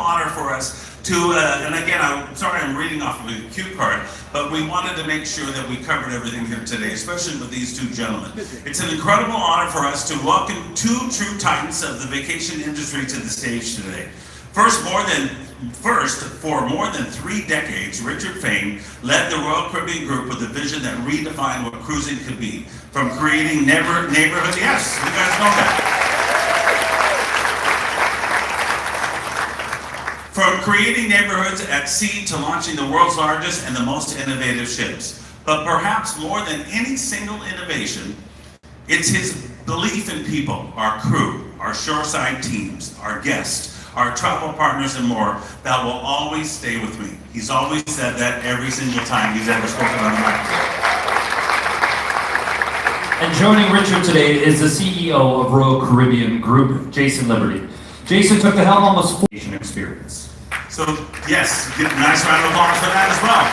honor for us to, and again, I'm sorry I'm reading off of a cue card, but we wanted to make sure that we covered everything here today, especially with these two gentlemen. It's an incredible honor for us to welcome two true titans of the vacation industry to the stage today. First, for more than 3 decades, Richard Fain led the Royal Caribbean Group with a vision that redefined what cruising could be. From creating neighborhood, yes, you guys know that. From creating neighborhoods at sea to launching the world's largest and the most innovative ships. But perhaps more than any single innovation, it's his belief in people, our crew, our shoreside teams, our guests, our travel partners, and more, that will always stay with me. He's always said that every single time he's ever spoken on the microphone. And joining Richard today is the CEO of Royal Caribbean Group, Jason Liberty. Jason took the helm almost 4 years experience. So, yes, get a nice round of applause for that as well.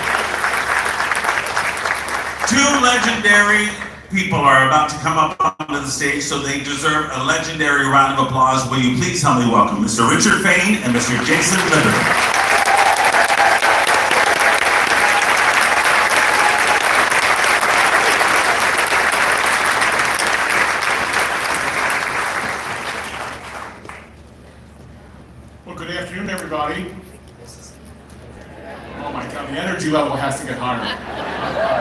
Two legendary people are about to come up onto the stage, so they deserve a legendary round of applause. Will you please help me welcome Mr. Richard Fain and Mr. Jason Liberty. Good afternoon, everybody. Oh my God, the energy level has to get higher. All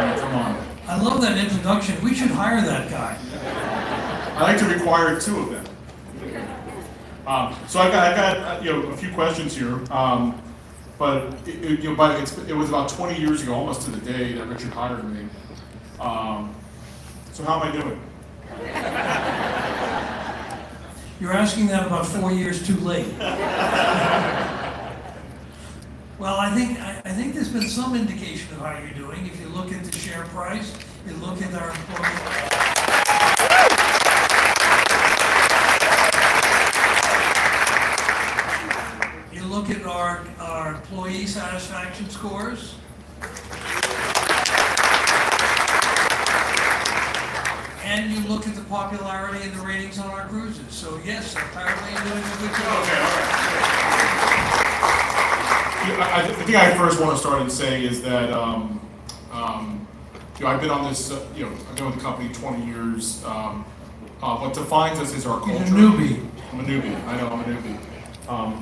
right, come on. I love that introduction. We should hire that guy. I like to require 2 of them. So I got a few questions here, but it was about 20 years ago, almost to the day, that Richard hired me. So how am I doing? You're asking that about 4 years too late. Well, I think there's been some indication of how you're doing. If you look at the share price, you look at our employees. You look at our employee satisfaction scores. And you look at the popularity and the ratings on our cruises. So yes, apparently you're doing a good job. Okay, all right. I think I first want to start and say is that I've been on this. I've been with the company 20 years. What defines us is our culture. You're a newbie. I'm a newbie. I know I'm a newbie.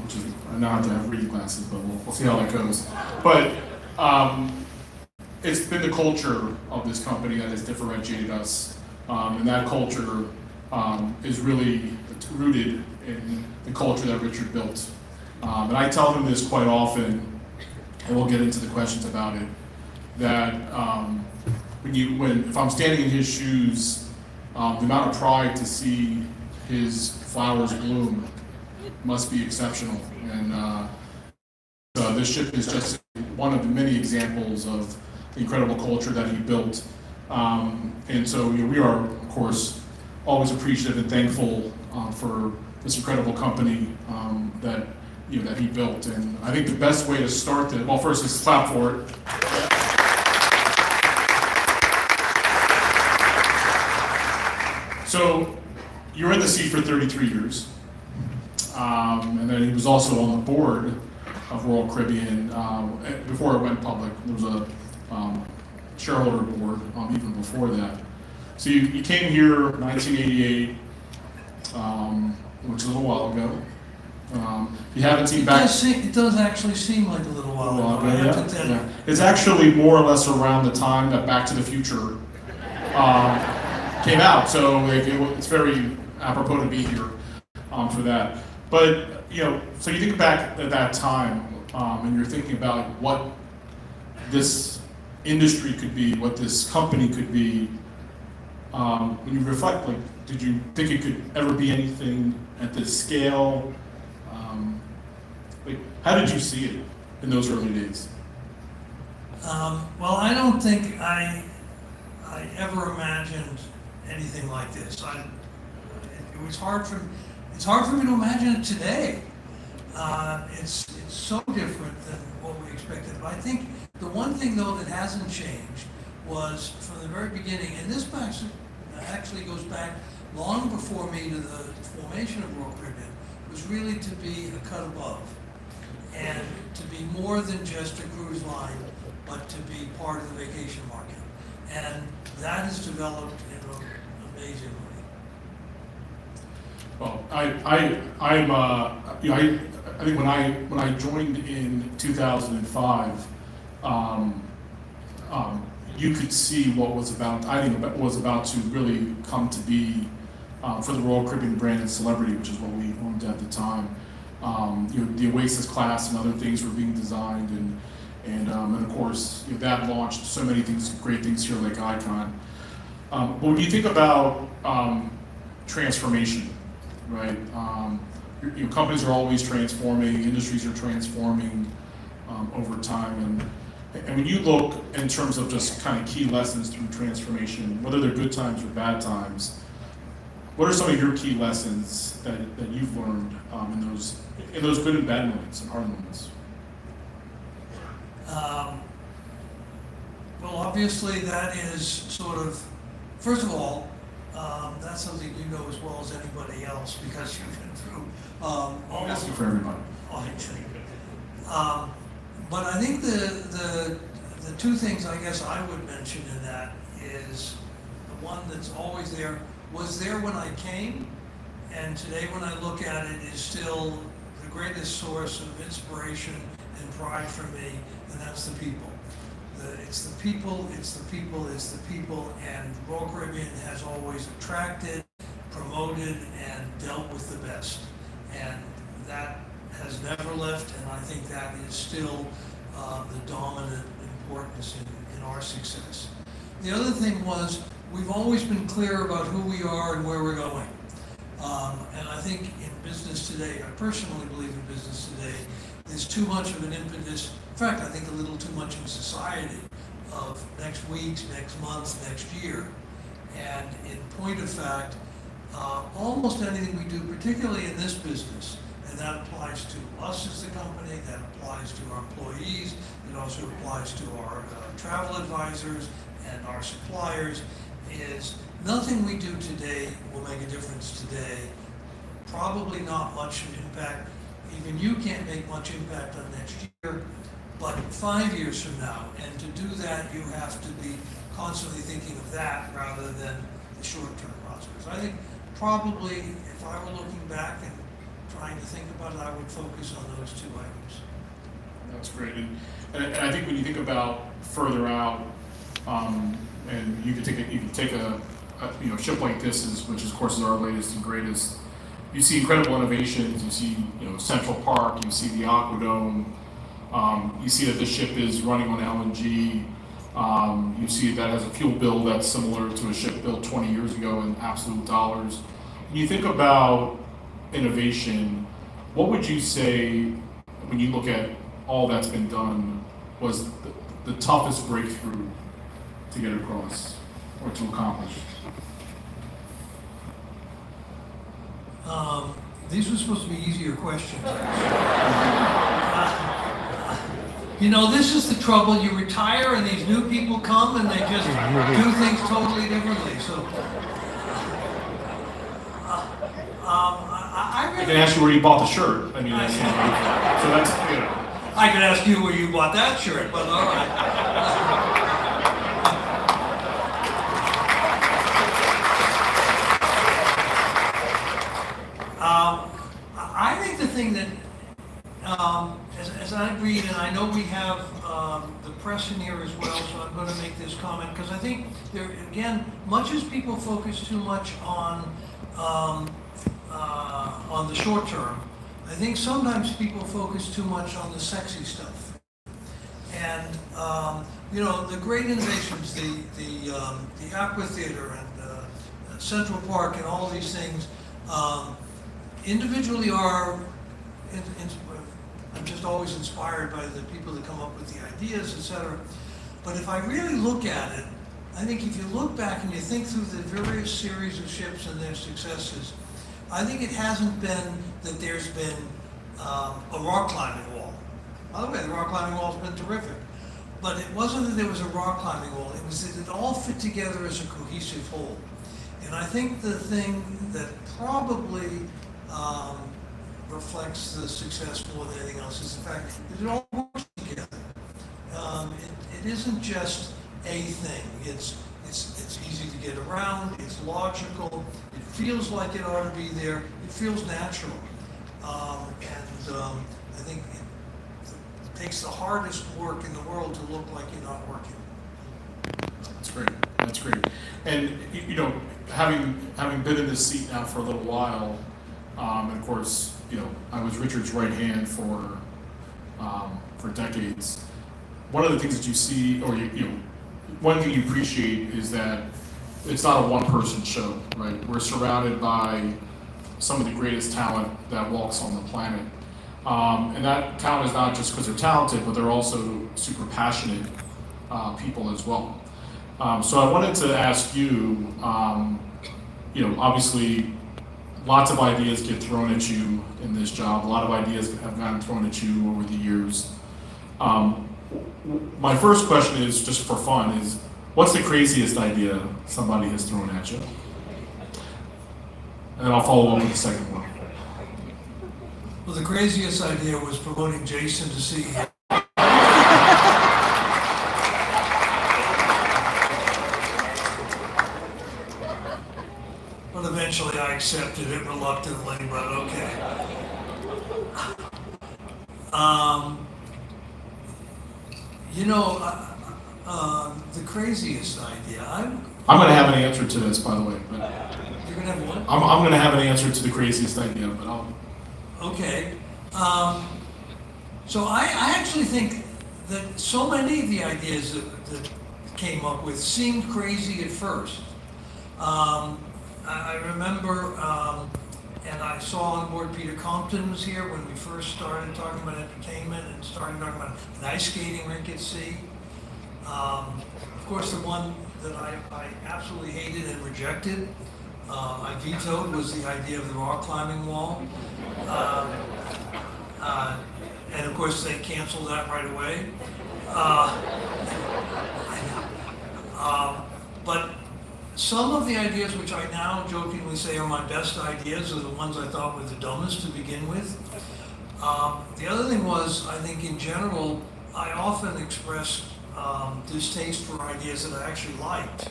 Which is now I have to have reading glasses, but we'll see how that goes. But it's been the culture of this company that has differentiated us. And that culture is really rooted in the culture that Richard built. And I tell him this quite often, and we'll get into the questions about it, that if I'm standing in his shoes, the amount of pride to see his flowers bloom must be exceptional. And this ship is just one of the many examples of the incredible culture that he built. And so we are, of course, always appreciative and thankful for this incredible company that he built. And I think the best way to start well, first is clap for it. So you're in the seat for 33 years, and then he was also on the board of Royal Caribbean before it went public. There was a shareholder board even before that. So you came here in 1988, which is a little while ago. You haven't seen back. It does actually seem like a little while ago. Yeah. It's actually more or less around the time that Back to the Future came out. So it's very apropos to be here for that. But so you think back at that time, and you're thinking about what this industry could be, what this company could be. When you reflect, did you think it could ever be anything at this scale? How did you see it in those early days? Well, I don't think I ever imagined anything like this. It's hard for me to imagine it today. It's so different than what we expected. But I think the one thing though that hasn't changed was from the very beginning, and this actually goes back long before me to the formation of Royal Caribbean, was really to be a cut above. more than just a cruise line, but to be part of the vacation market. And that has developed in an amazing way. Well, I think when I joined in 2005, you could see what was about. I think was about to really come to be for the Royal Caribbean brand and Celebrity, which is what we owned at the time. The Oasis class and other things were being designed, and of course that launched so many things, great things here like Icon. But when you think about transformation, right? Companies are always transforming, industries are transforming over time, and when you look in terms of just kind of key lessons through transformation, whether they're good times or bad times, what are some of your key lessons that you've learned in those good and bad moments and hard moments? Well, obviously that is sort of, first of all, that's something you know as well as anybody else because you've been through all I'm of asking for everybody. But I think the two things I guess I would mention in that is the one that's always there, was there when I came, and today when I look at it is still the greatest source of inspiration and pride for me, and that's the people. It's the people, it's the people, it's the people, and Royal Caribbean has always attracted, promoted, and dealt with the best. And that has never left, and I think that is still the dominant importance in our success. The other thing was, we've always been clear about who we are and where we're going. And I think in business today, I personally believe in business today, there's too much of an impetus, in fact, I think a little too much in society, of next week, next month, next year. And in point of fact, almost anything we do, particularly in this business, and that applies to us as the company, that applies to our employees, it also applies to our travel advisors and our suppliers, is nothing we do today will make a difference today. Probably not much of impact. Even you can't make much impact on next year, but 5 years from now. And to do that, you have to be constantly thinking of that rather than the short-term prospects. I think probably if I were looking back and trying to think about it, I would focus on those two items. That's great, and I think when you think about further out, and you can take a ship like this, which of course is our latest and greatest. You see incredible innovations. You see Central Park. You see the Aquadome. You see that the ship is running on LNG. You see that has a fuel bill that's similar to a ship built 20 years ago in absolute dollars. When you think about innovation, what would you say when you look at all that's been done was the toughest breakthrough to get across or to accomplish? These were supposed to be easier questions. This is the trouble. You retire and these new people come and they just do things totally differently. So, I can ask you where you bought the shirt. So that's I could ask you where you bought that shirt, but all right. I think the thing that, as I read, and I know we have the press in here as well, so I'm going to make this comment, because I think there, again, much as people focus too much on the short term, I think sometimes people focus too much on the sexy stuff. And the great innovations, the Aquatheater and Central Park and all these things, individually are, I'm just always inspired by the people that come up with the ideas, etc. But if I really look at it, I think if you look back and you think through the various series of ships and their successes, I think it hasn't been that there's been a rock climbing wall. By the way, the rock climbing wall's been terrific. But it wasn't that there was a rock climbing wall, it was that it all fit together as a cohesive whole. And I think the thing that probably reflects the success more than anything else is the fact that it all works it isn't just a thing. It's easy to get around, it's logical, it feels like it ought to be there, it feels natural. I think it takes the hardest work in the world to look like you're not working. That's great. That's great. And you know, having been in this seat now for a little while, and of course, you know, I was Richard's right hand for decades. One of the things that you see, or you know, one thing you appreciate is that it's not a one-person show, right? We're surrounded by some of the greatest talent that walks on the planet. And that talent is not just because they're talented, but they're also super passionate people as well. So I wanted to ask you, you know, obviously lots of ideas get thrown at you in this job. A lot of ideas have gotten thrown at you over the years. My first question is, just for fun, is what's the craziest idea somebody has thrown at you? And then I'll follow up with the second one. Well, the craziest idea was promoting Jason to CEO. But eventually I accepted it reluctantly, but okay. You know, the craziest idea, I'm going to have an answer to this, by the way. But you're gonna have one? I'm going to have an answer to the craziest idea, but I'll... Okay. So I actually think that so many of the ideas that came up with seemed crazy at first. I remember, and I saw on board Peter Compton was here when we first started talking about entertainment and started talking about an ice skating rink at sea. Of course, the one that I absolutely hated and rejected, I vetoed, was the idea of the rock climbing wall. And of course, they canceled that right away. But some of the ideas which I now jokingly say are my best ideas are the ones I thought were the dumbest to begin with. The other thing was, I think in general, I often expressed distaste for ideas that I actually liked.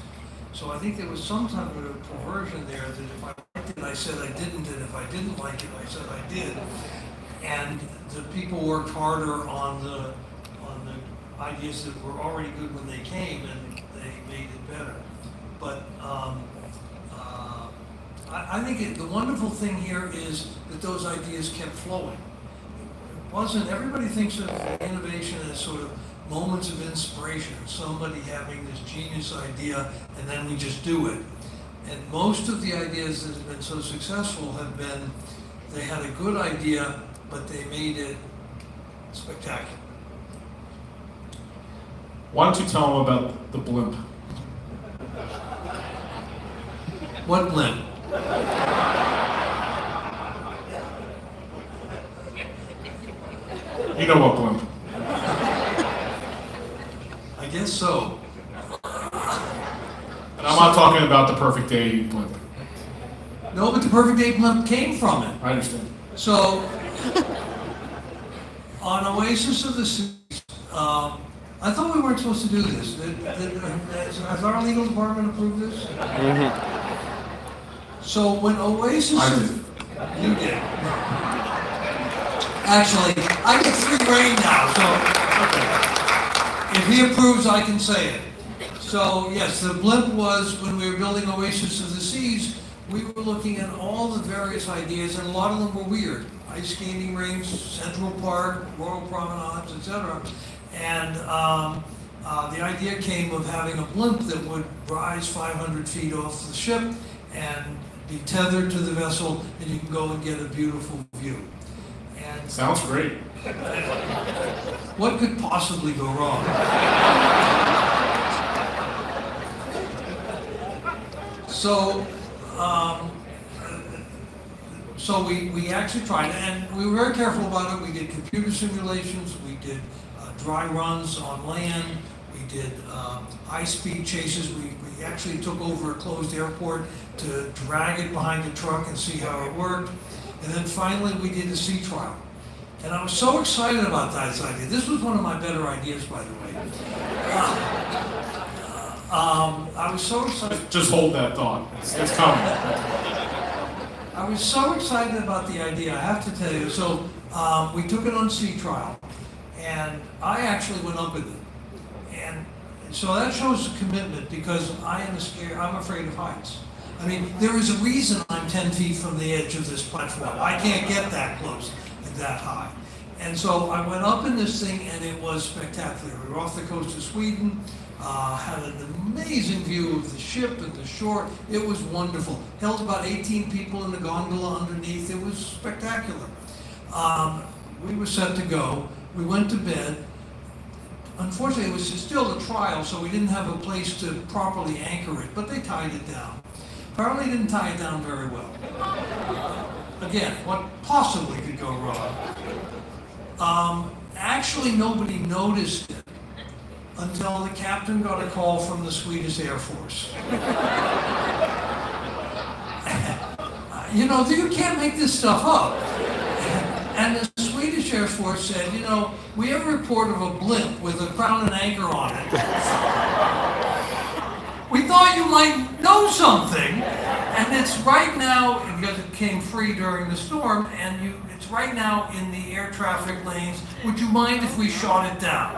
So I think there was some type of a perversion there that if I liked it, I said I didn't, and if I didn't like it, I said I did. And the people worked harder on the ideas that were already good when they came, and they made it better. But I think the wonderful thing here is that those ideas kept flowing. It wasn't, everybody thinks of innovation as sort of moments of inspiration, somebody having this genius idea, and then we just do it. And most of the ideas that have been so successful have been, they had a good idea, but they made it spectacular. Why don't you tell them about the blimp? What blimp? You know what blimp? I guess so. And I'm not talking about the Perfect Day blimp. No, but the Perfect Day blimp came from it. I understand. So, on Oasis of the Seas, I thought we weren't supposed to do this. Has our legal department approved this? So when Oasis I of... did. You did. Actually, I get free reign now, so if he approves, I can say it. So yes, the blimp was, when we were building Oasis of the Seas, we were looking at all the various ideas, and a lot of them were weird. Ice skating rinks, Central Park, Royal Promenades, etc. And the idea came of having a blimp that would rise 500 feet off the ship and be tethered to the vessel, and you can go and get a beautiful view. And Sounds great. what could possibly go wrong? So we actually tried it, and we were very careful about it. We did computer simulations, we did dry runs on land, we did high-speed chases. We actually took over a closed airport to drag it behind the truck and see how it worked. And then finally we did a sea trial. And I was so excited about that idea. This was one of my better ideas, by the way. I was so excited. Just hold that thought. It's coming. I was so excited about the idea, I have to tell you. So we took it on sea trial, and I actually went up with it. And so that shows a commitment, because I'm afraid of heights. I mean, there is a reason I'm 10 feet from the edge of this platform. I can't get that close and that high. And so I went up in this thing, and it was spectacular. We were off the coast of Sweden, had an amazing view of the ship and the shore. It was wonderful. Held about 18 people in the gondola underneath. It was spectacular. We were set to go. We went to bed. Unfortunately, it was still a trial, so we didn't have a place to properly anchor it, but they tied it down. Apparently didn't tie it down very well. Again, what possibly could go wrong? Actually, nobody noticed it until the captain got a call from the Swedish Air Force. You know, you can't make this stuff up. And the Swedish Air Force said, you know, we have a report of a blimp with a crown and anchor on it. We thought you might know something, and it's right now, because it came free during the storm, and it's right now in the air traffic lanes. Would you mind if we shot it down?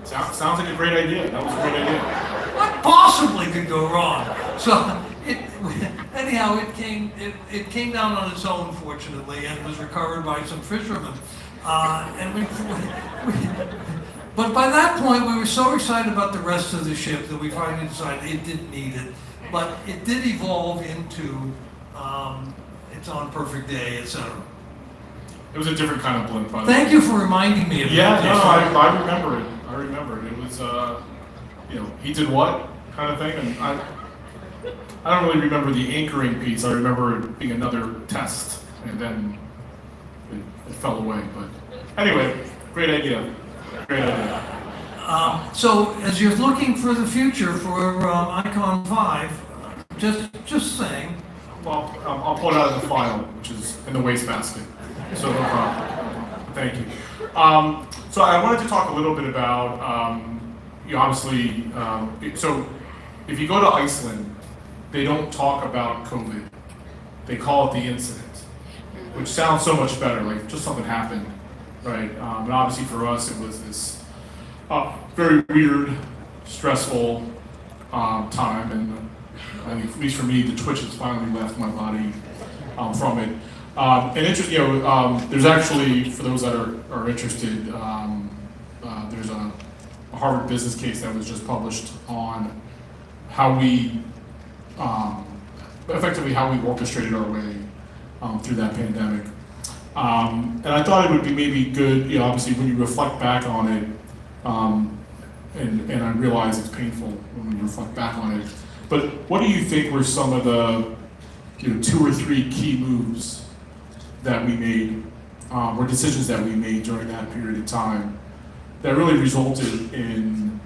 Sounds like a great idea. That was a great idea. What possibly could go wrong? So anyhow, it came down on its own, fortunately, and was recovered by some fishermen. But by that point, we were so excited about the rest of the ship that we finally decided it didn't need it. But it did evolve into its own perfect day, etc. It was a different kind of blimp, by the way. Thank you for reminding me of Yeah, that. no, I remember it. I remember it. It was, you know, he did what kind of thing, and I don't really remember the anchoring piece. I remember it being another test, and then it fell away. But anyway, great idea. Great idea. So as you're looking for the future for Icon 5, just saying. Well, I'll pull it out of the file, which is in the wastebasket. So no problem. Thank you. So I wanted to talk a little bit about, you know, obviously, so if you go to Iceland, they don't talk about COVID. They call it the incident, which sounds so much better, like just something happened, right? And obviously for us, it was this very weird, stressful time, and I think, at least for me, the twitches finally left my body from it. And interesting, you know, there's actually, for those that are interested, there's a Harvard business case that was just published on how we, effectively how we orchestrated our way through that pandemic. And I thought it would be maybe good, you know, obviously when you reflect back on it, and I realize it's painful when we reflect back on it, but what do you think were some of the, you know, 2 or 3 key moves that we made, or decisions that we made during that period of time that really resulted in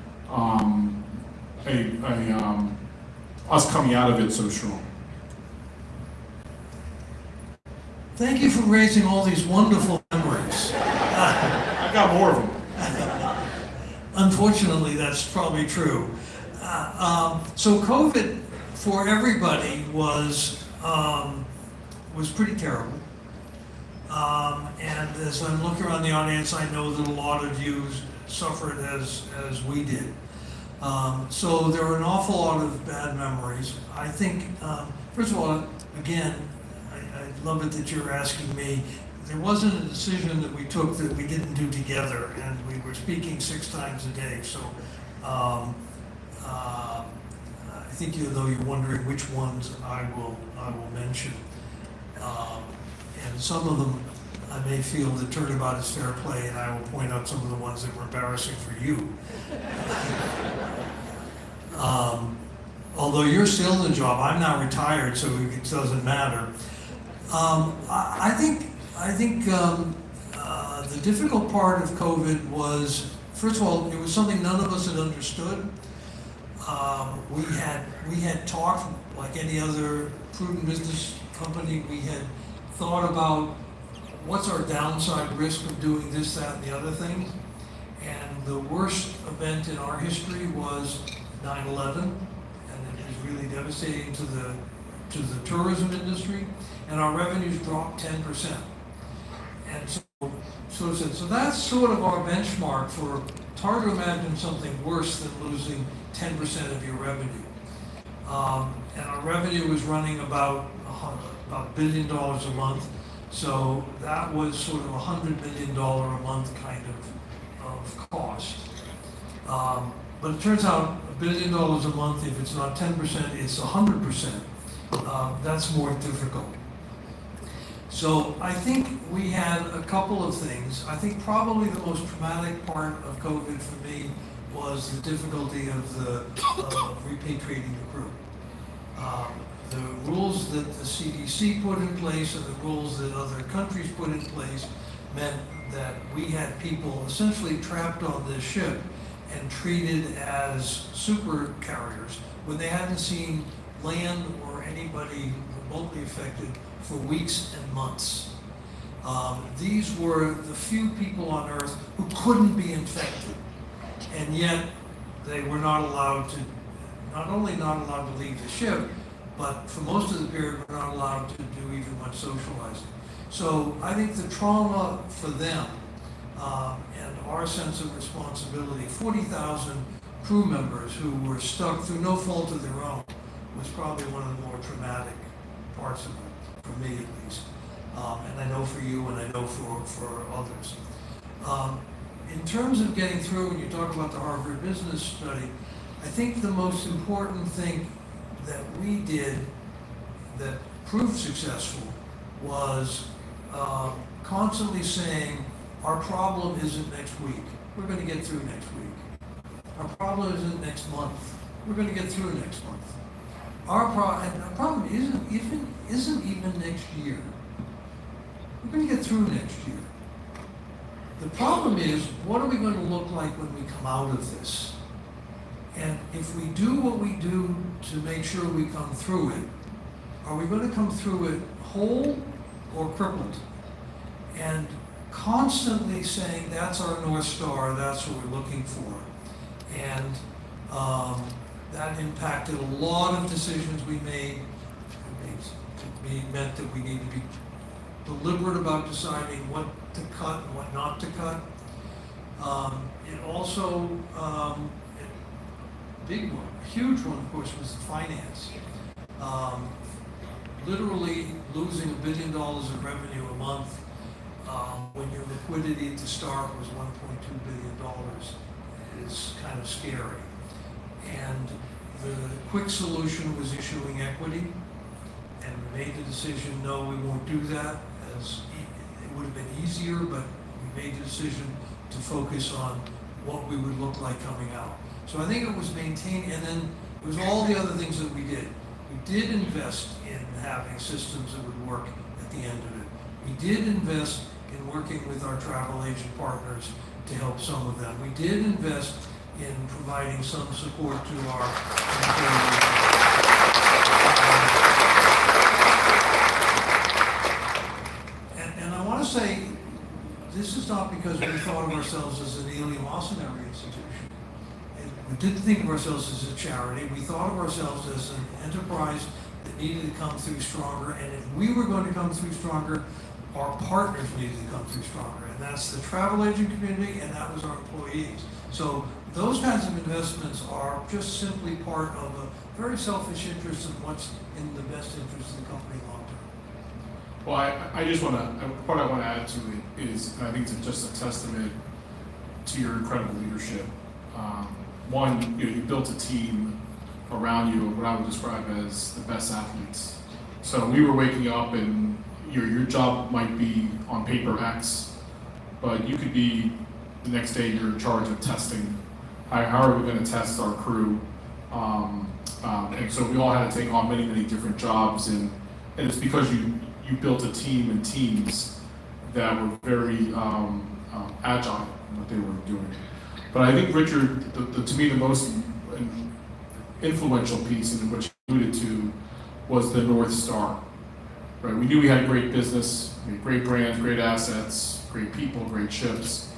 us coming out of it so strong? Thank you for raising all these wonderful memories. I've got more of them. Unfortunately, that's probably true. So COVID for everybody was pretty terrible. And as I'm looking around the audience, I know that a lot of you suffered as we did. So there were an awful lot of bad memories. I think, first of all, again, I love it that you're asking me. There wasn't a decision that we took that we didn't do together, and we were speaking 6 times a day. So I think, though you're wondering which ones I will mention, and some of them I may feel that turnabout is fair play, and I will point out some of the ones that were embarrassing for you. Although you're still in the job, I'm not retired, so it doesn't matter. I think the difficult part of COVID was, first of all, it was something none of us had understood. We had talked like any other prudent business company. We had thought about what's our downside risk of doing this, that, and the other thing. And the worst event in our history was 9/11, and it was really devastating to the tourism industry, and our revenues dropped 10%. And so that's sort of our benchmark for, it's hard to imagine something worse than losing 10% of your revenue. And our revenue was running about $1 billion a month, so that was sort of $100 million a month kind of cost. But it turns out $1 billion a month, if it's not 10%, it's 100%. That's more difficult. So I think we had a couple of things. I think probably the most traumatic part of COVID for me was the difficulty of repatriating the crew. The rules that the CDC put in place and the rules that other countries put in place meant that we had people essentially trapped on this ship and treated as super carriers when they hadn't seen land or anybody remotely affected for weeks and months. These were the few people on Earth who couldn't be infected, and yet they were not allowed to, not only not allowed to leave the ship, but for most of the period were not allowed to do even much socializing. So I think the trauma for them and our sense of responsibility, 40,000 crew members who were stuck through no fault of their own, was probably one of the more traumatic parts of it, for me at least. And I know for you and I know for others. In terms of getting through, when you talk about the Harvard Business Study, I think the most important thing that we did that proved successful was constantly saying, our problem isn't next week. We're going to get through next week. Our problem isn't next month. We're going to get through next month. Our problem isn't even next year. We're going to get through next year. The problem is, what are we going to look like when we come out of this? And if we do what we do to make sure we come through it, are we going to come through it whole or crippled? And constantly saying that's our North Star, that's what we're looking for. And that impacted a lot of decisions we made. It meant that we need to be deliberate about deciding what to cut and what not to cut. It also, big one, a huge one, of course, was the finance. Literally losing $1 billion of revenue a month when your liquidity to start was $1.2 billion is kind of scary. And the quick solution was issuing equity, and we made the decision, no, we won't do that. It would have been easier, but we made the decision to focus on what we would look like coming out. So I think it was maintained, and then it was all the other things that we did. We did invest in having systems that would work at the end of it. We did invest in working with our travel agent partners to help some of them. We did invest in providing some support to our employees. And I want to say, this is not because we thought of ourselves as an eleemosynary institution. We didn't think of ourselves as a charity. We thought of ourselves as an enterprise that needed to come through stronger. And if we were going to come through stronger, our partners needed to come through stronger. And that's the travel agent community, and that was our employees. So those kinds of investments are just simply part of a very selfish interest in what's in the best interest of the company long term. Well, I just want to, what I want to add to it is, and I think it's just a testament to your incredible leadership. One, you built a team around you of what I would describe as the best athletes. So we were waking up and your job might be on paper X, but you could be the next day you're in charge of testing. How are we going to test our crew? And so we all had to take on many, many different jobs, and it's because you built a team and teams that were very agile in what they were doing. But I think, Richard, to me, the most influential piece in which you alluded to was the North Star. right? We knew we had great business, we had great brands, great assets, great people, great ships,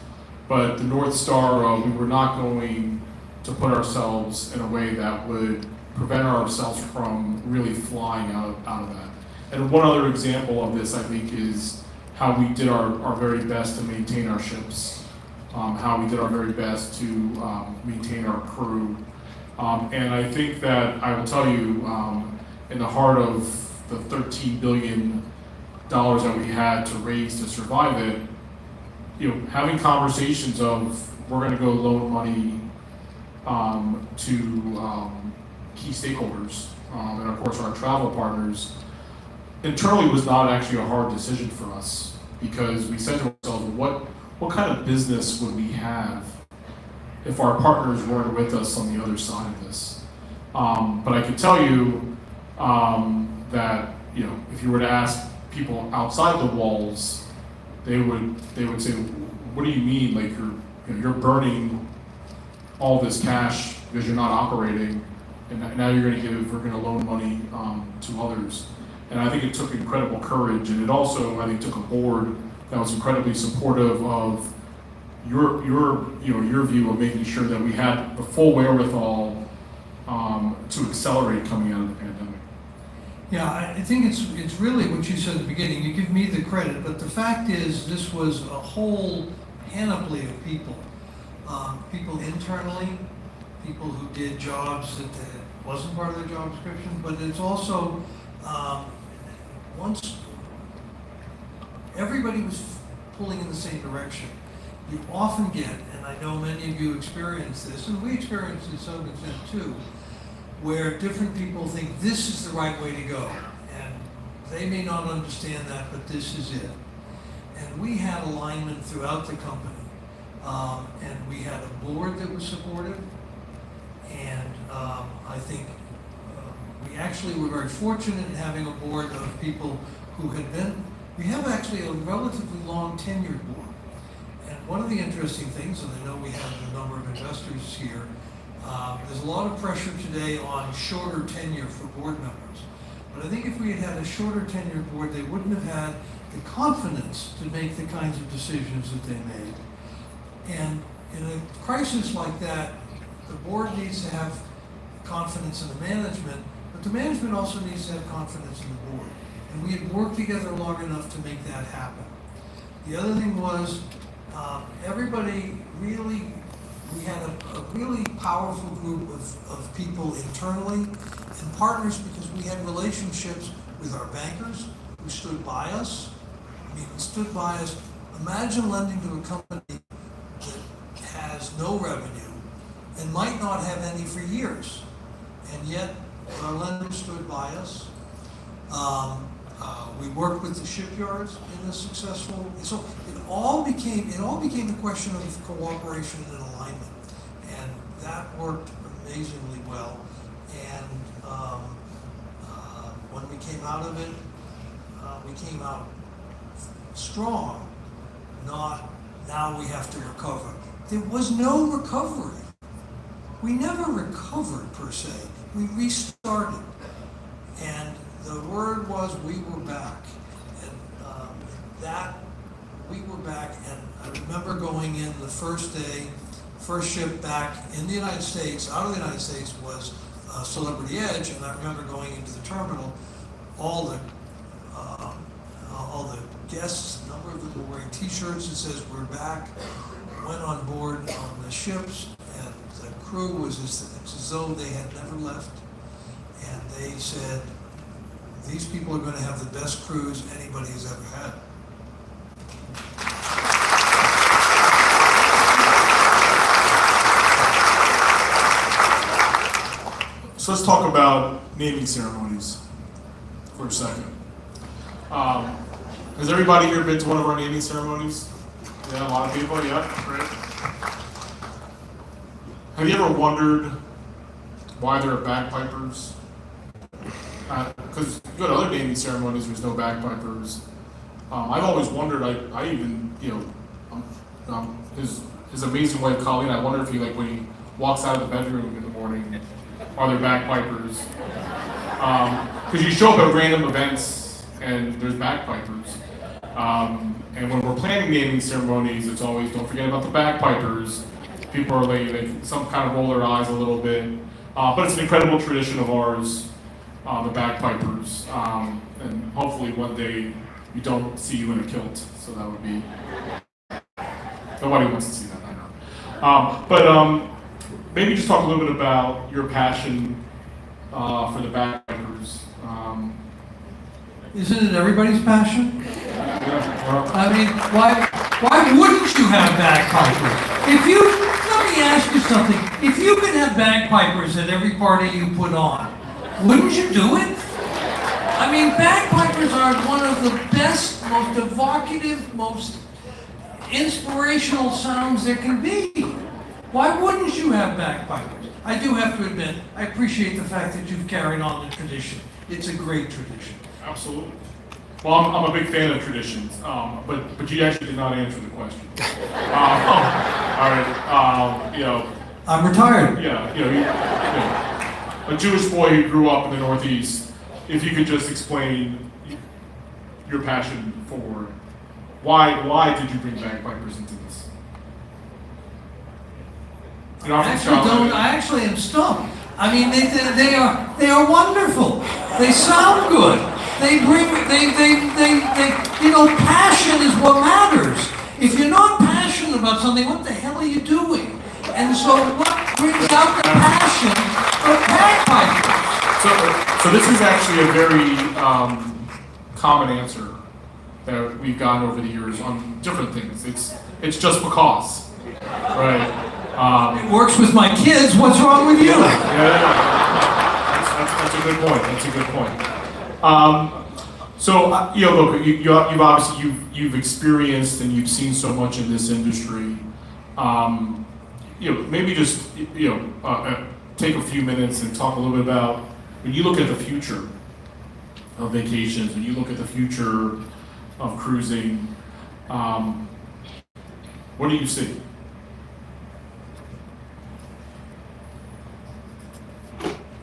but the North Star of we were not going to put ourselves in a way that would prevent ourselves from really flying out of that. And one other example of this, I think, is how we did our very best to maintain our ships, how we did our very best to maintain our crew. And I think that I will tell you, in the heart of the $13 billion that we had to raise to survive it, having conversations of we're going to go loan money to key stakeholders, and of course our travel partners, internally was not actually a hard decision for us, because we said to ourselves, what kind of business would we have if our partners weren't with us on the other side of this? But I can tell you that if you were to ask people outside the walls, they would say, "What do you mean? Like you're burning all this cash because you're not operating, and now we're going to loan money to others." And I think it took incredible courage, and it also, I think, took a board that was incredibly supportive of your view of making sure that we had the full wherewithal to accelerate coming out of the pandemic. Yeah, I think it's really what you said at the beginning. You give me the credit, but the fact is, this was a whole panoply of people. People internally, people who did jobs that wasn't part of their job description, but it's also, once everybody was pulling in the same direction, you often get, and I know many of you experience this, and we experience it to some extent too, where different people think this is the right way to go. And they may not understand that, but this is it. And we had alignment throughout the company. And we had a board that was supportive. And I think we actually were very fortunate in having a board of people who had been, we have actually a relatively long tenured board. And one of the interesting things, and I know we have a number of investors here, there's a lot of pressure today on shorter tenure for board members. But I think if we had had a shorter tenure board, they wouldn't have had the confidence to make the kinds of decisions that they made. And in a crisis like that, the board needs to have confidence in the management, but the management also needs to have confidence in the board. And we had worked together long enough to make that happen. The other thing was, everybody really, we had a really powerful group of people internally and partners, because we had relationships with our bankers who stood by us. Stood by us. Imagine lending to a company that has no revenue and might not have any for years, and yet our lenders stood by us. We worked with the shipyards in a successful. So it all became a question of cooperation and alignment, and that worked amazingly well. And when we came out of it, we came out strong. Not now we have to recover. There was no recovery. We never recovered per se. We restarted, and the word was we were back, and that we were back. And I remember going in the first day, first ship back in the United States, out of the United States, was Celebrity Edge, and I remember going into the terminal, all the guests, a number of them were wearing T-shirts that says "We're back." Went on board on the ships, and the crew was as though they had never left. And they said, "These people are going to have the best cruise anybody has ever had." So let's talk about naming ceremonies for a second. Has everybody here been to one of our naming ceremonies? Yeah, a lot of people, yeah, great. Have you ever wondered why there are bagpipers? Because you go to other naming ceremonies, there's no bagpipers. I've always wondered, I even, his amazing wife, Colleen, I wonder if he, when he walks out of the bedroom in the morning, are there bagpipers? Because you show up at random events, and there's bagpipers. And when we're planning naming ceremonies, it's always, don't forget about the bagpipers. People are like, some kind of roll their eyes a little bit. But it's an incredible tradition of ours, the bagpipers. And hopefully one day we don't see you in a kilt, so that would be, nobody wants to see that, I know. Maybe just talk a little bit about your passion for the bagpipers. Isn't it everybody's passion? Yeah, I mean, why wouldn't you have bagpipers? Let me ask you something. If you could have bagpipers at every party you put on, wouldn't you do it? I mean, bagpipers are one of the best, most evocative, most inspirational sounds there can be. Why wouldn't you have bagpipers? I do have to admit, I appreciate the fact that you've carried on the tradition. It's a great tradition. absolutely. Well, I'm a big fan of traditions, but you actually did not answer the question. All right, I'm retired. a Jewish boy who grew up in the Northeast. If you could just explain your passion for why did you bring bagpipers into this? You're not from Charlotte. I actually am stumped. I mean, they are wonderful. They sound good. Passion is what matters. If you're not passionate about something, what the hell are you doing? And so what brings out the passion of bagpipers? So this is actually a very common answer that we've gotten over the years on different things. It's just because, right? It works with my kids. What's wrong with you? That's a good point. That's a good point. Look, you've obviously you've experienced and you've seen so much in this industry. Maybe just take a few minutes and talk a little bit about when you look at the future of vacations, when you look at the future of cruising, what do you see?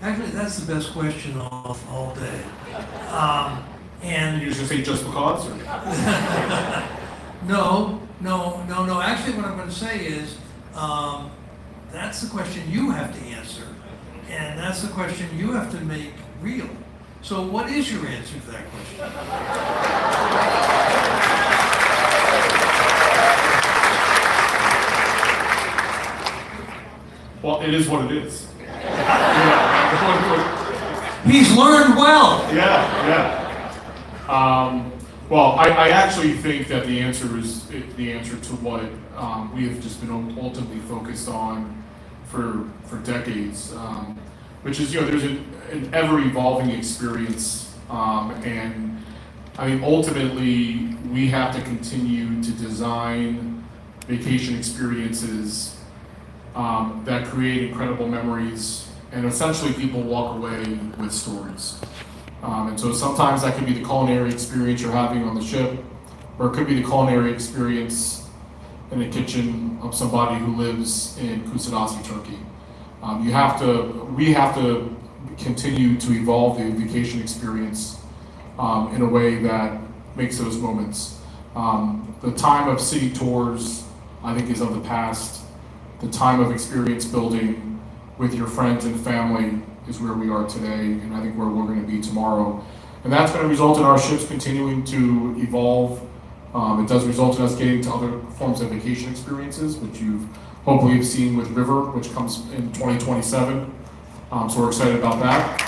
Actually, that's the best question of all day. And You just say just because? Or? No. Actually, what I'm going to say is, that's the question you have to answer, and that's the question you have to make real. So, what is your answer to that question? Well, it is what it is. He's learned well. Yeah. Well, I actually think that the answer is the answer to what we have just been ultimately focused on for decades, which is there's an ever evolving experience, and I mean ultimately we have to continue to design vacation experiences that create incredible memories, and essentially people walk away with stories. And so sometimes that could be the culinary experience you're having on the ship, or it could be the culinary experience in the kitchen of somebody who lives in Kusadasi, Turkey. We have to continue to evolve the vacation experience in a way that makes those moments. The time of city tours, I think, is of the past. The time of experience building with your friends and family is where we are today, and I think where we're going to be tomorrow. And that's going to result in our ships continuing to evolve. It does result in us getting to other forms of vacation experiences, which you've hopefully have seen with River, which comes in 2027. So we're excited about that.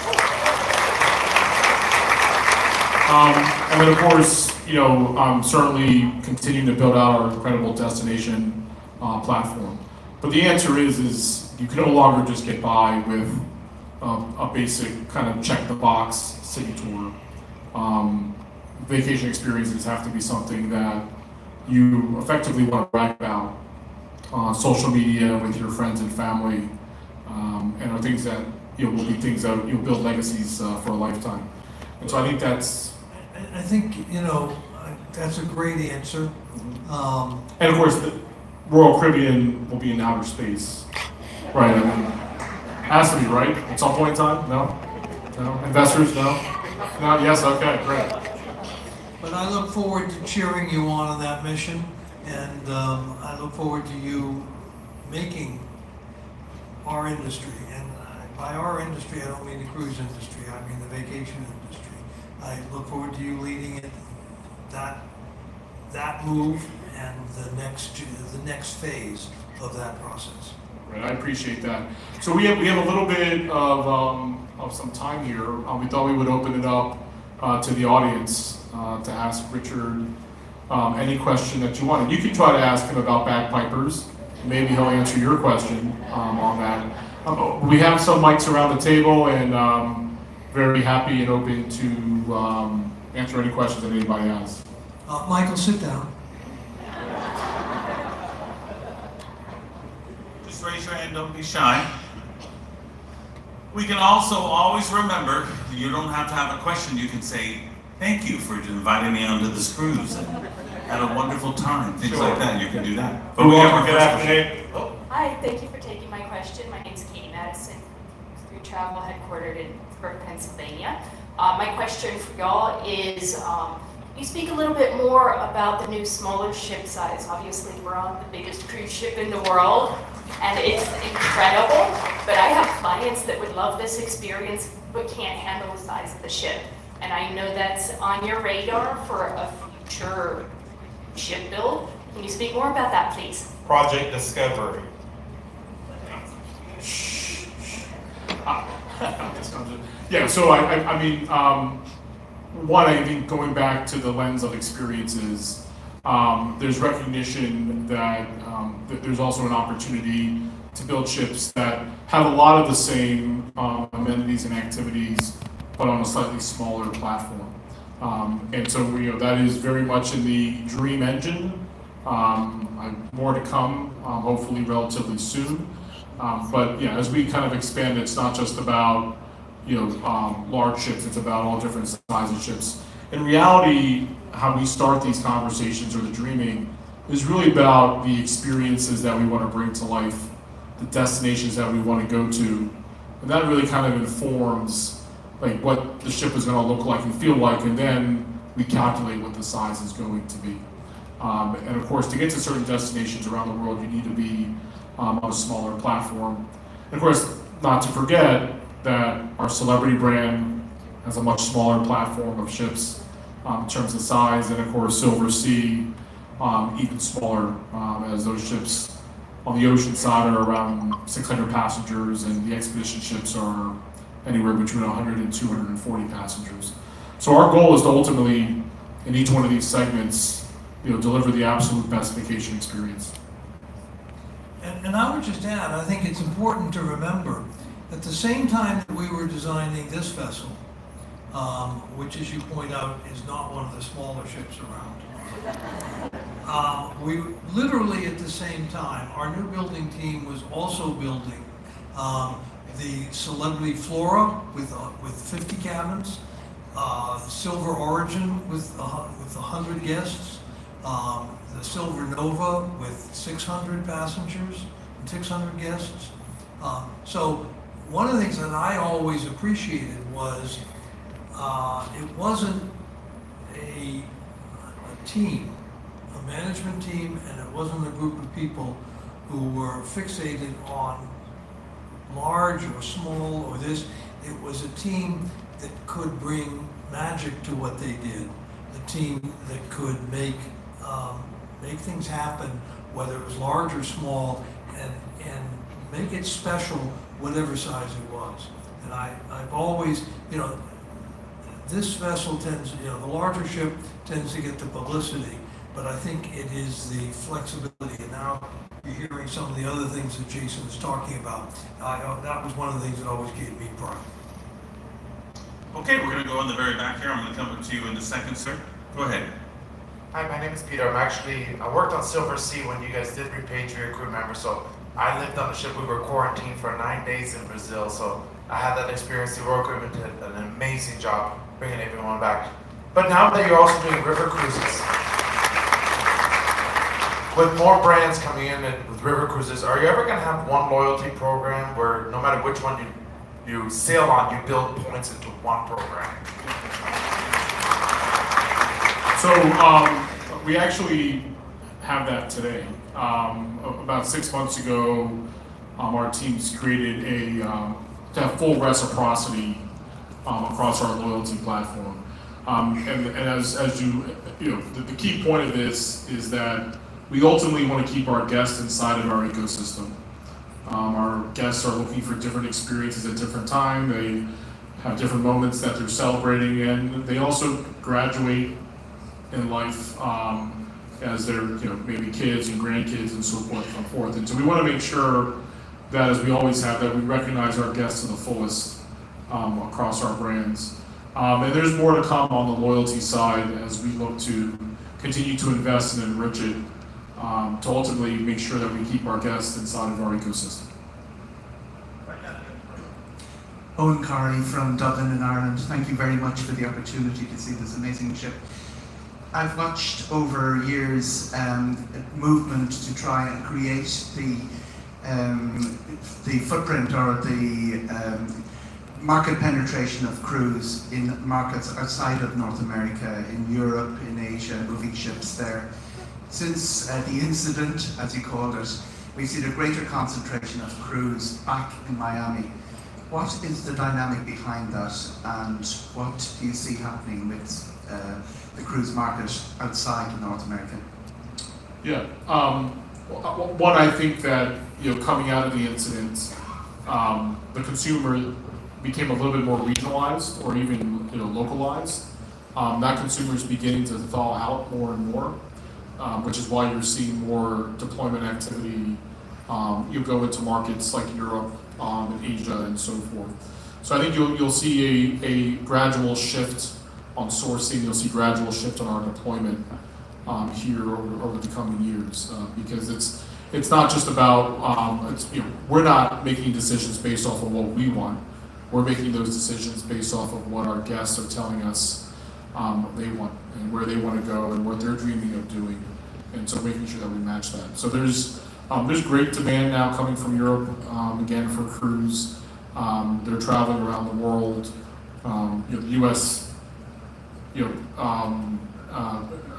And then of course, certainly continuing to build out our incredible destination platform. But the answer is you can no longer just get by with a basic kind of check the box city tour. Vacation experiences have to be something that you effectively want to brag about on social media with your friends and family, and are things that will be things that you'll build legacies for a lifetime. And so I think that's. I think that's a great answer. And of course, the Royal Caribbean will be in outer space, right? I mean, has to be, right? At some point in time? No? Investors? No? Yes? Okay, great. But I look forward to cheering you on that mission, and I look forward to you making our industry, and by our industry, I don't mean the cruise industry, I mean the vacation industry. I look forward to you leading it, that move, and the next phase of that process. Right, I appreciate that. So we have a little bit of some time here. We thought we would open it up to the audience to ask Richard any question that you want. And you can try to ask him about bagpipers. Maybe he'll answer your question on that. We have some mics around the table, and very happy and open to answer any questions that anybody has. Michael, sit down. Just raise your hand, don't be shy. We can also always remember, you don't have to have a question, you can say, thank you for inviting me onto this cruise. And had a wonderful time, things like that, you can do that. But we have our Good first afternoon. Oh, Hi, thank you for taking my question. My name is Katie Madison, through Travel headquartered in Pittsburgh, Pennsylvania. My question for y'all is, can you speak a little bit more about the new smaller ship size? Obviously, we're on the biggest cruise ship in the world, and it's incredible, but I have clients that would love this experience but can't handle the size of the ship. And I know that's on your radar for a future ship build. Can you speak more about that, please? Project Discovery. Yeah, so I mean, one, I think going back to the lens of experiences, there's recognition that there's also an opportunity to build ships that have a lot of the same amenities and activities, but on a slightly smaller platform. And so that is very much in the dream engine. More to come, hopefully relatively soon. But yeah, as we kind of expand, it's not just about large ships, it's about all different sizes of ships. In reality, how we start these conversations or the dreaming is really about the experiences that we want to bring to life, the destinations that we want to go to, and that really kind of informs like what the ship is going to look like and feel like, and then we calculate what the size is going to be. And of course, to get to certain destinations around the world, you need to be on a smaller platform. And of course, not to forget that our Celebrity brand has a much smaller platform of ships in terms of size, and of course, Silver Sea even smaller, as those ships on the ocean side are around 600 passengers, and the expedition ships are anywhere between 100 and 240 passengers. So our goal is to ultimately, in each one of these segments, deliver the absolute best vacation experience. And I would just add, I think it's important to remember, at the same time that we were designing this vessel, which as you point out is not one of the smaller ships around, we literally at the same time, our new building team was also building the Celebrity Flora with 50 cabins, Silver Origin with 100 guests, the Silver Nova with 600 passengers and 600 guests. So one of the things that I always appreciated was it wasn't a team, a management team, and it wasn't a group of people who were fixated on large or small or this. It was a team that could bring magic to what they did, a team that could make things happen, whether it was large or small, and make it special, whatever size it was. And I've always, this vessel tends, the larger ship tends to get the publicity, but I think it is the flexibility. And now you're hearing some of the other things that Jason is talking about. That was one of the things that always gave me pride. Okay, we're going to go in the very back here. I'm going to come to you in a second, sir. Go ahead. Hi, my name is Peter. I worked on Silver Sea when you guys did repatriate crew members, so I lived on the ship. We were quarantined for 9 days in Brazil, so I had that experience. The Royal Caribbean did an amazing job bringing everyone back. But now that you're also doing river cruises, with more brands coming in with river cruises, are you ever going to have one loyalty program where no matter which one you sail on, you build points into one program? So we actually have that today. About 6 months ago, our teams created to have full reciprocity across our loyalty platform. And as you know, the key point of this is that we ultimately want to keep our guests inside of our ecosystem. Our guests are looking for different experiences at different times. They have different moments that they're celebrating, and they also graduate in life as they're, maybe kids and grandkids and so forth. And so we want to make sure that, as we always have, that we recognize our guests to the fullest across our brands. And there's more to come on the loyalty side as we look to continue to invest and enrich it to ultimately make sure that we keep our guests inside of our ecosystem. Owen Corey from Dublin in Ireland. Thank you very much for the opportunity to see this amazing ship. I've watched over years movement to try and create the footprint or the market penetration of cruise in markets outside of North America, in Europe, in Asia, moving ships there. Since the incident, as you called it, we've seen a greater concentration of cruise back in Miami. What is the dynamic behind that, and what do you see happening with the cruise market outside of North America? Yeah, one, I think that coming out of the incident, the consumer became a little bit more regionalized or even localized. That consumer is beginning to thaw out more and more, which is why you're seeing more deployment activity. You go into markets like Europe, Asia, and so forth. So I think you'll see a gradual shift on sourcing. You'll see gradual shift on our deployment here over the coming years, because it's not just about we're not making decisions based off of what we want. We're making those decisions based off of what our guests are telling us they want and where they want to go and what they're dreaming of doing, and so making sure that we match that. So there's great demand now coming from Europe again for cruise. They're traveling around the world. The U.S. I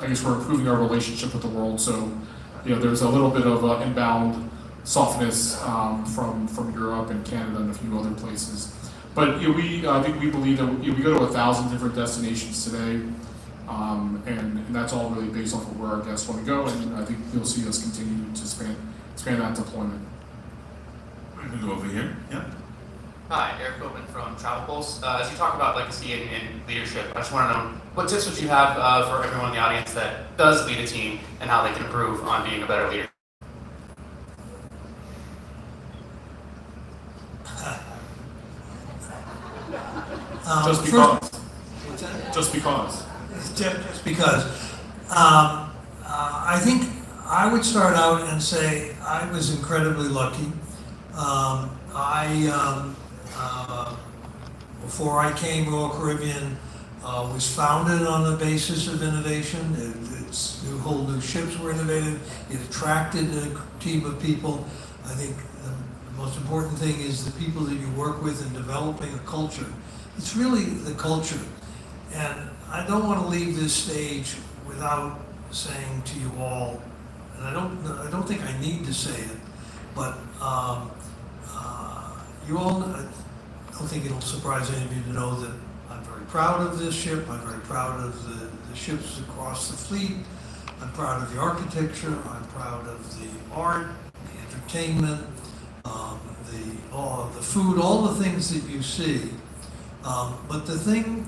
guess we're improving our relationship with the world. So there's a little bit of inbound softness from Europe and Canada and a few other places. But I think we believe that we go to 1,000 different destinations today, and that's all really based off of where our guests want to go. And I think you'll see us continue to expand that deployment. We're going to go over here. Yeah. Hi, Eric Bowman from Travel Pulse. As you talk about legacy and leadership, I just want to know what tips would you have for everyone in the audience that does lead a team and how they can improve on being a better leader? Just because. What's that? Just because. Just because. I think I would start out and say I was incredibly lucky. Before I came, Royal Caribbean was founded on the basis of innovation. Whole new ships were innovative. It attracted a team of people. I think the most important thing is the people that you work with in developing a culture. It's really the culture. And I don't want to leave this stage without saying to you all, and I don't think I need to say it, but you all, I don't think it'll surprise any of you to know that I'm very proud of this ship. I'm very proud of the ships across the fleet. I'm proud of the architecture. I'm proud of the art, the entertainment, the food, all the things that you see. But the thing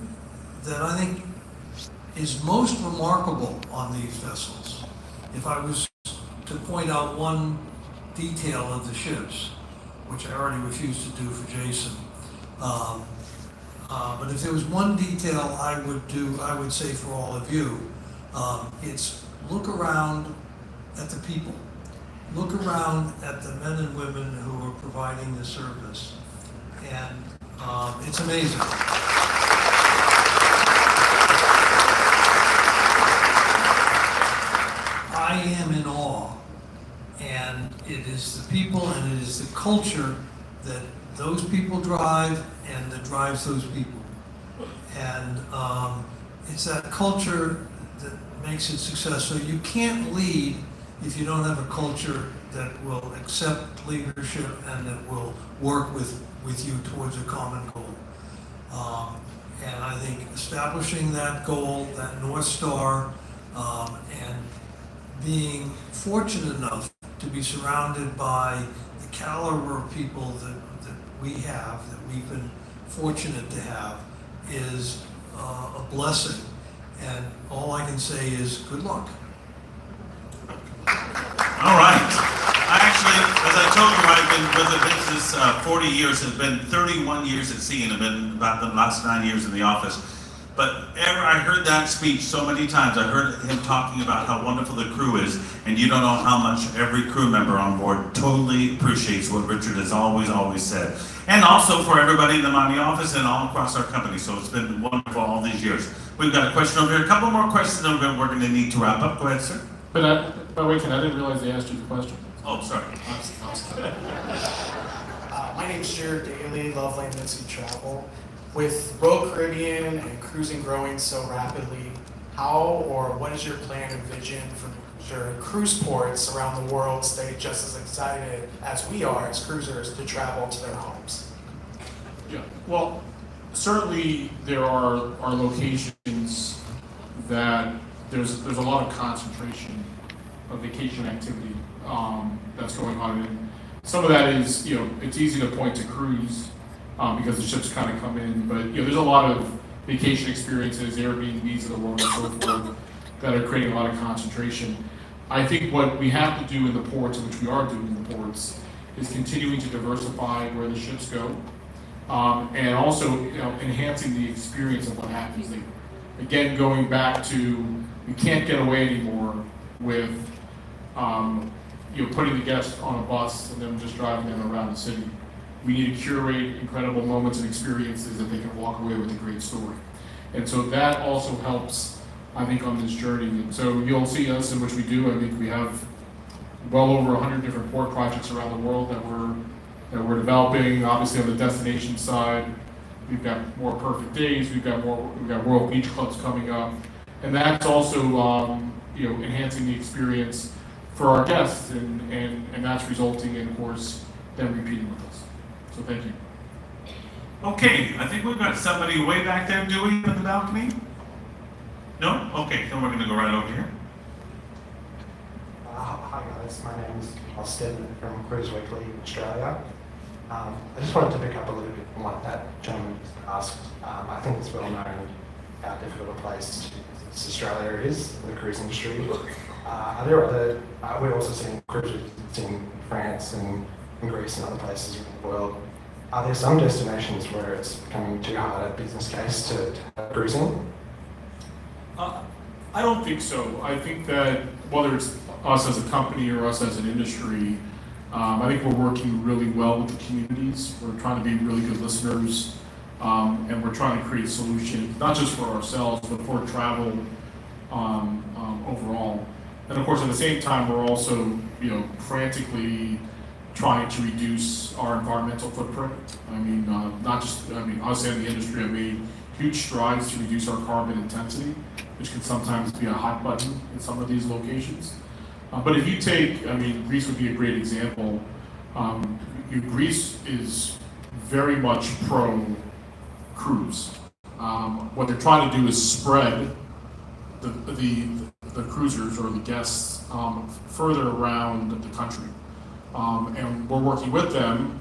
that I think is most remarkable on these vessels, if I was to point out one detail of the ships, which I already refused to do for Jason, but if there was one detail I would say for all of you, it's look around at the people. Look around at the men and women who are providing the service, and it's amazing. I am in awe, and it is the people and it is the culture that those people drive and that drives those people. And it's that culture that makes it successful. You can't lead if you don't have a culture that will accept leadership and that will work with you towards a common goal. And I think establishing that goal, that North Star, and being fortunate enough to be surrounded by the caliber of people that we have, that we've been fortunate to have, is a blessing. And all I can say is good luck. All right. Actually, as I told you, I've been with the business 40 years. It's been 31 years at sea, and I've been about the last 9 years in the office. But I heard that speech so many times. I heard him talking about how wonderful the crew is, and you don't know how much every crew member on board totally appreciates what Richard has always said. And also for everybody in the Miami office and all across our company. So it's been wonderful all these years. We've got a question over here. A couple more questions, and we're going to need to wrap up. Go ahead, sir. But wait, I didn't realize they asked you the question. Oh, sorry. My name's Jared Daly, Love Land and Sea Travel. With Royal Caribbean and cruising growing so rapidly, how or what is your plan and vision for your cruise ports around the world stay just as excited as we are as cruisers to travel to their homes? Yeah, well, certainly there are locations that there's a lot of concentration of vacation activity that's going on. And some of that is, it's easy to point to cruise because the ships kind of come in, but there's a lot of vacation experiences, Airbnbs of the world and so forth, that are creating a lot of concentration. I think what we have to do in the ports, which we are doing in the ports, is continuing to diversify where the ships go, and also enhancing the experience of what happens there. Again, going back to, you can't get away anymore with putting the guests on a bus and then just driving them around the city. We need to curate incredible moments and experiences that they can walk away with a great story. And so that also helps, I think, on this journey. And so you'll see us in which we do. I think we have well over 100 different port projects around the world that we're developing. Obviously on the destination side, we've got more perfect days. We've got World Beach Clubs coming up, and that's also enhancing the experience for our guests, and that's resulting in, of course, them repeating with us. So thank you. Okay, I think we've got somebody way back there, do we, in the balcony? No? Okay, then we're going to go right over here. Hi guys, my name is Austin from Cruise Weekly Australia. I just wanted to pick up a little bit on what that gentleman asked. I think it's well known how difficult a place Australia is, the cruise industry. Are there other, we're also seeing cruises in France and in Greece and other places around the world. Are there some destinations where it's becoming too hard a business case to have cruising? I don't think so. I think that whether it's us as a company or us as an industry, I think we're working really well with the communities. We're trying to be really good listeners, and we're trying to create solutions, not just for ourselves, but for travel overall. And of course, at the same time, we're also, frantically trying to reduce our environmental footprint. I mean, us and the industry have made huge strides to reduce our carbon intensity, which can sometimes be a hot button in some of these locations. But if you take, Greece would be a great example. Greece is very much pro-cruise. What they're trying to do is spread the cruisers or the guests further around the country. And we're working with them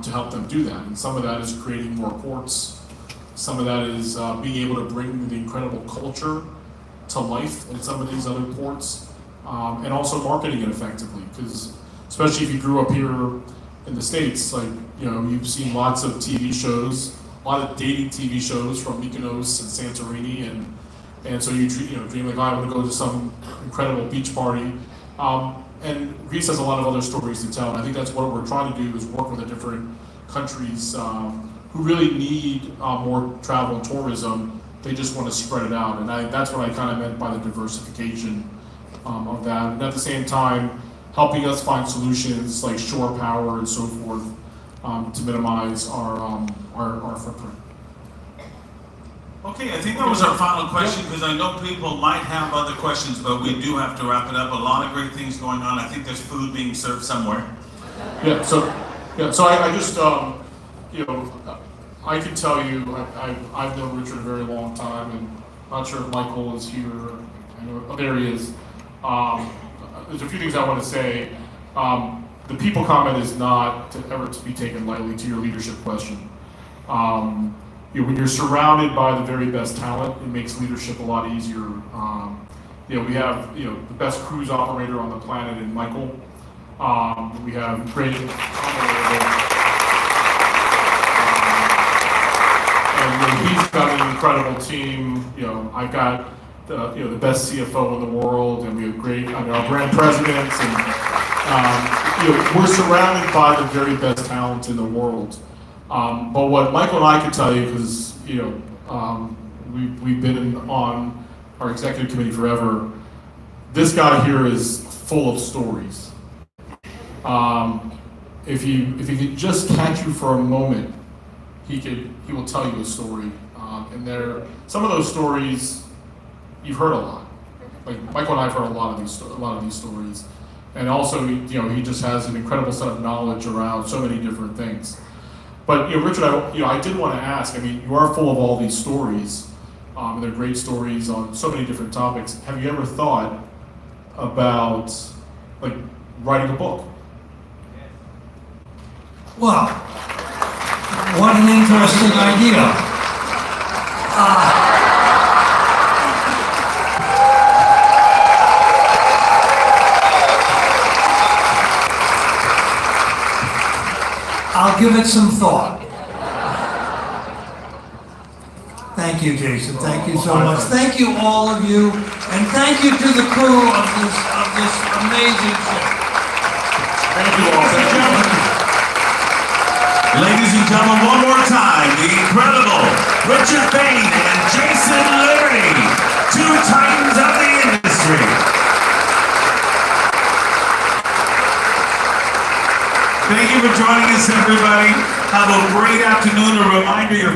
to help them do that. And some of that is creating more ports. Some of that is being able to bring the incredible culture to life in some of these other ports. And also marketing it effectively, because especially if you grew up here in the States, you've seen lots of TV shows, a lot of dating TV shows from Mykonos and Santorini, and so you dream like, I want to go to some incredible beach party. And Greece has a lot of other stories to tell, and I think that's what we're trying to do, is work with the different countries who really need more travel and tourism. They just want to spread it out, and that's what I kind of meant by the diversification of that. And at the same time, helping us find solutions like shore power and so forth to minimize our footprint. Okay, I think that was our final question, because I know people might have other questions, but we do have to wrap it up. A lot of great things going on. I think there's food being served somewhere. So I just, you know, I can tell you, I've known Richard a very long time, and I'm not sure if Michael is here. I know, oh, there he is. There's a few things I want to say. The people comment is not ever to be taken lightly, to your leadership question. You know, when you're surrounded by the very best talent, it makes leadership a lot easier. You know, we have, you know, the best cruise operator on the planet in Michael. We have great and you know, he's got an incredible team. You know, I've got the best CFO in the world, and we have great, I mean, our brand presidents, and you know, we're surrounded by the very best talent in the world. But what Michael and I can tell you, because you know, we've been on our executive committee forever. This guy here is full of stories. If he could just catch you for a moment, he will tell you a story. And some of those stories you've heard a lot. Like Michael and I've heard a lot of these stories. And also, you know, he just has an incredible set of knowledge around so many different things. But you know, Richard, I did want to ask. I mean, you are full of all these stories, and they're great stories on so many different topics. Have you ever thought about like writing a book? Well, what an interesting idea. I'll give it some thought. Thank you, Jason. Thank you so much. Thank you, all of you, and thank you to the crew of this amazing ship. Thank you all. Ladies and gentlemen, one more time, the incredible Richard Fain and Jason Liberty, two titans of the industry. Thank you for joining us, everybody. Have a great afternoon. A reminder, your